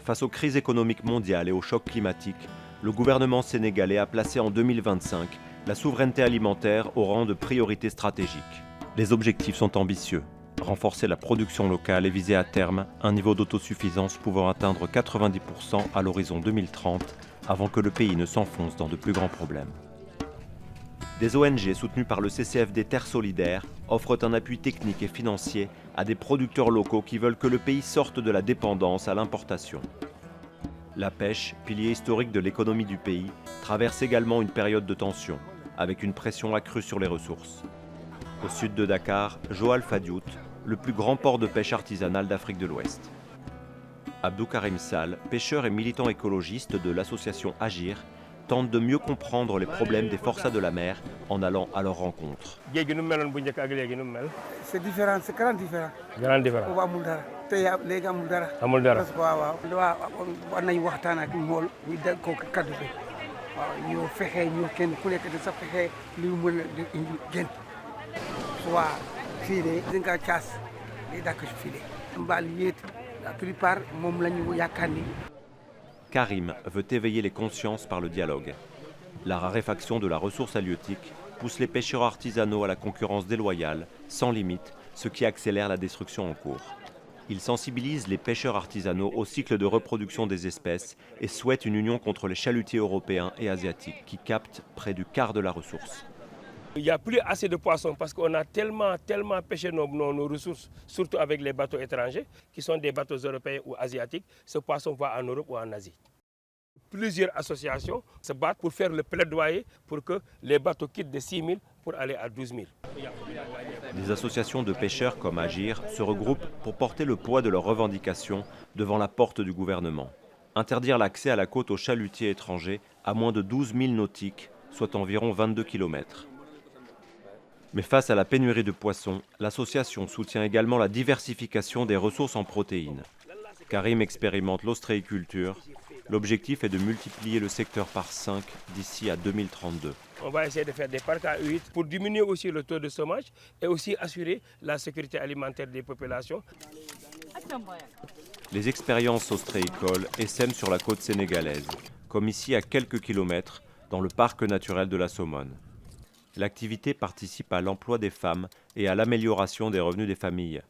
Face aux crises économiques mondiales et aux chocs climatiques, le gouvernement sénégalais a placé en 2025 la souveraineté alimentaire au rang de priorité stratégique. Les objectifs sont ambitieux. Renforcer la production locale et viser à terme un niveau d'autosuffisance pouvant atteindre 90% à l'horizon 2030, avant que le pays ne s'enfonce dans de plus grands problèmes. Des ONG soutenues par le CCFD Terre Solidaire offrent un appui technique et financier à des producteurs locaux qui veulent que le pays sorte de la dépendance à l'importation. La pêche, pilier historique de l'économie du pays, traverse également une période de tension, avec une pression accrue sur les ressources. Au sud de Dakar, Joal Fadiouth, le plus grand port de pêche artisanale d'Afrique de l'Ouest. Abdou Karim Sall, pêcheur et militant écologiste de l'association Agir, tente de mieux comprendre les problèmes des forçats de la mer en allant à leur rencontre. C'est différent, c'est grand différent. Grand différent. Karim veut éveiller les consciences par le dialogue. La raréfaction de la ressource halieutique pousse les pêcheurs artisanaux à la concurrence déloyale, sans limite, ce qui accélère la destruction en cours. Il sensibilise les pêcheurs artisanaux au cycle de reproduction des espèces et souhaite une union contre les chalutiers européens et asiatiques qui captent près du quart de la ressource. Il n'y a plus assez de poissons parce qu'on a tellement pêché nos ressources, surtout avec les bateaux étrangers, qui sont des bateaux européens ou asiatiques. Ce poisson va en Europe ou en Asie. Plusieurs associations se battent pour faire le plaidoyer pour que les bateaux quittent de 6 000 pour aller à 12 000. Des associations de pêcheurs comme Agir se regroupent pour porter le poids de leurs revendications devant la porte du gouvernement. Interdire l'accès à la côte aux chalutiers étrangers à moins de 12 000 nautiques, soit environ 22 km. Mais face à la pénurie de poissons, l'association soutient également la diversification des ressources en protéines. Karim expérimente l'ostréiculture. L'objectif est de multiplier le secteur par 5 d'ici à 2032. On va essayer de faire des parcs à huîtres pour diminuer aussi le taux de chômage et aussi assurer la sécurité alimentaire des populations. Les expériences ostréicoles essaiment sur la côte sénégalaise, comme ici à quelques kilomètres, dans le parc naturel de la Somone. L'activité participe à l'emploi des femmes et à l'amélioration des revenus des familles.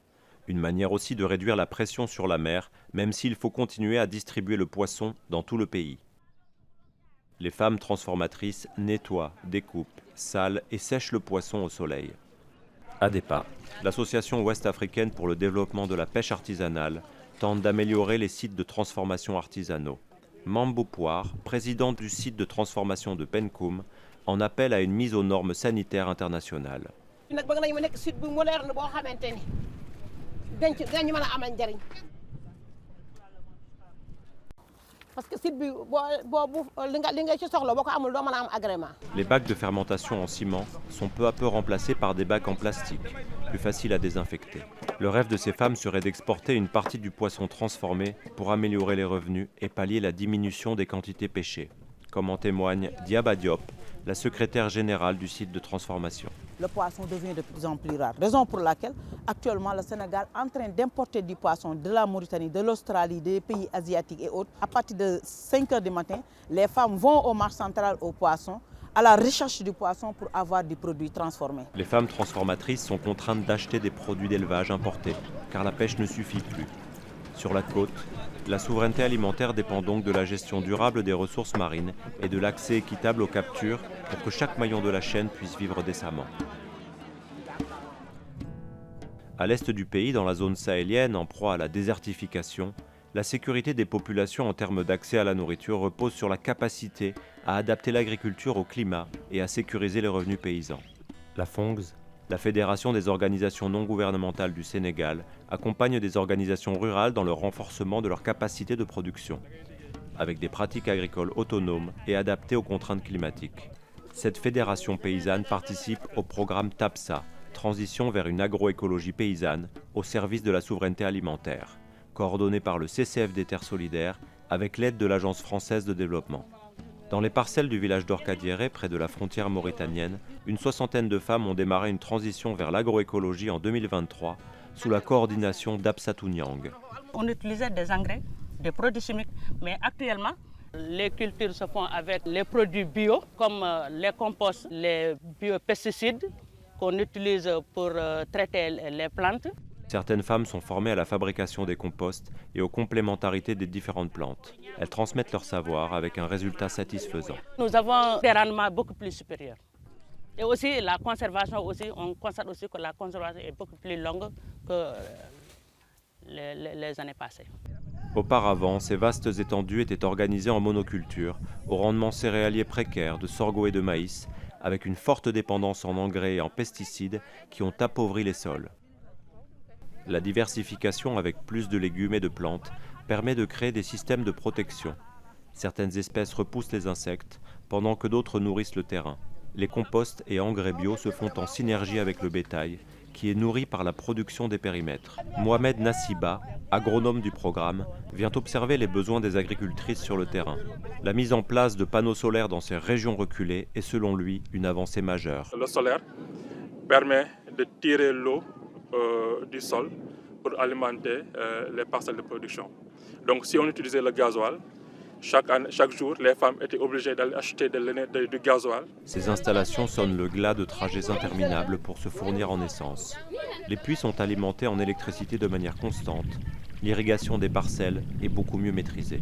Une manière aussi de réduire la pression sur la mer, même s'il faut continuer à distribuer le poisson dans tout le pays. Les femmes transformatrices nettoient, découpent, salent et sèchent le poisson au soleil. ADEPA, l'association ouest-africaine pour le développement de la pêche artisanale, tente d'améliorer les sites de transformation artisanaux. Mambo Poire, président du site de transformation de Penkoum, en appelle à une mise aux normes sanitaires internationales. Les bacs de fermentation en ciment sont peu à peu remplacés par des bacs en plastique, plus faciles à désinfecter. Le rêve de ces femmes serait d'exporter une partie du poisson transformé pour améliorer les revenus et pallier la diminution des quantités pêchées, comme en témoigne Diaba Diop, la secrétaire générale du site de transformation. Le poisson devient de plus en plus rare, raison pour laquelle actuellement le Sénégal est en train d'importer du poisson de la Mauritanie, de l'Australie, des pays asiatiques et autres. À partir de 5 h du matin, les femmes vont au marché central aux poissons, à la recherche du poisson pour avoir des produits transformés. Les femmes transformatrices sont contraintes d'acheter des produits d'élevage importés, car la pêche ne suffit plus. Sur la côte, la souveraineté alimentaire dépend donc de la gestion durable des ressources marines et de l'accès équitable aux captures pour que chaque maillon de la chaîne puisse vivre décemment. À l'est du pays, dans la zone sahélienne, en proie à la désertification, la sécurité des populations en termes d'accès à la nourriture repose sur la capacité à adapter l'agriculture au climat et à sécuriser les revenus paysans. La FONGS, la Fédération des organisations non gouvernementales du Sénégal, accompagne des organisations rurales dans le renforcement de leur capacité de production, avec des pratiques agricoles autonomes et adaptées aux contraintes climatiques. Cette fédération paysanne participe au programme TAPSA, Transition vers une agroécologie paysanne, au service de la souveraineté alimentaire, coordonné par le CCFD Terre Solidaire avec l'aide de l'Agence française de développement. Dans les parcelles du village d'Orkadiéré, près de la frontière mauritanienne, une soixantaine de femmes ont démarré une transition vers l'agroécologie en 2023 sous la coordination d'Absatou Niang. On utilisait des engrais des produits chimiques. Mais actuellement, les cultures se font avec les produits bio, comme les composts, les biopesticides qu'on utilise pour traiter les plantes. Certaines femmes sont formées à la fabrication des composts et aux complémentarités des différentes plantes. Elles transmettent leur savoir avec un résultat satisfaisant. Nous avons des rendements beaucoup plus supérieurs. Et aussi la conservation, on constate aussi que la conservation est beaucoup plus longue que les années passées. Auparavant, ces vastes étendues étaient organisées en monoculture, au rendement céréalier précaire de sorgho et de maïs, avec une forte dépendance en engrais et en pesticides qui ont appauvri les sols. La diversification avec plus de légumes et de plantes permet de créer des systèmes de protection. Certaines espèces repoussent les insectes, pendant que d'autres nourrissent le terrain. Les composts et engrais bio se font en synergie avec le bétail, qui est nourri par la production des périmètres. Mohamed Nassiba, agronome du programme, vient observer les besoins des agricultrices sur le terrain. La mise en place de panneaux solaires dans ces régions reculées est selon lui une avancée majeure. Le solaire permet de tirer l'eau du sol pour alimenter les parcelles de production. Donc si on utilisait le gasoil, chaque jour, les femmes étaient obligées d'aller acheter du gasoil. Ces installations sonnent le glas de trajets interminables pour se fournir en essence. Les puits sont alimentés en électricité de manière constante. L'irrigation des parcelles est beaucoup mieux maîtrisée.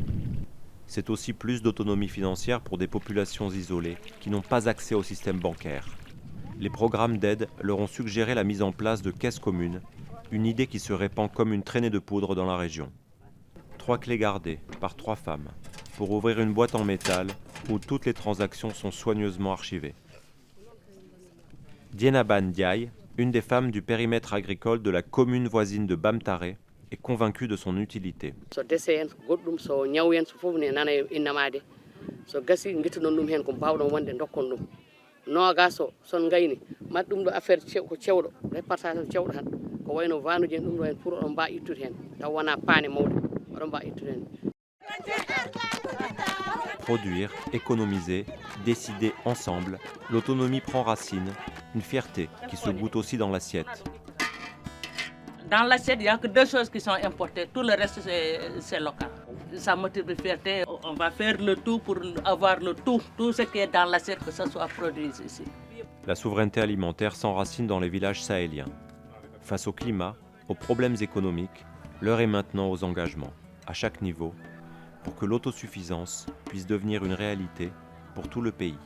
C'est aussi plus d'autonomie financière pour des populations isolées qui n'ont pas accès au système bancaire. Les programmes d'aide leur ont suggéré la mise en place de caisses communes, une idée qui se répand comme une traînée de poudre dans la région. 3 clés gardées par 3 femmes pour ouvrir une boîte en métal où toutes les transactions sont soigneusement archivées. Dienaban Ndiaye, une des femmes du périmètre agricole de la commune voisine de Bamtare, est convaincue de son utilité. Produire, économiser, décider ensemble, l'autonomie prend racine, une fierté qui se goûte aussi dans l'assiette. Dans l'assiette, il n'y a que 2 choses qui sont importées, tout le reste c'est local. Ça motive de fierté, on va faire le tout pour avoir tout ce qui est dans l'assiette, que ce soit produit ici. La souveraineté alimentaire s'enracine dans les villages sahéliens. Face au climat, aux problèmes économiques, l'heure est maintenant aux engagements, à chaque niveau, pour que l'autosuffisance puisse devenir une réalité pour tout le pays.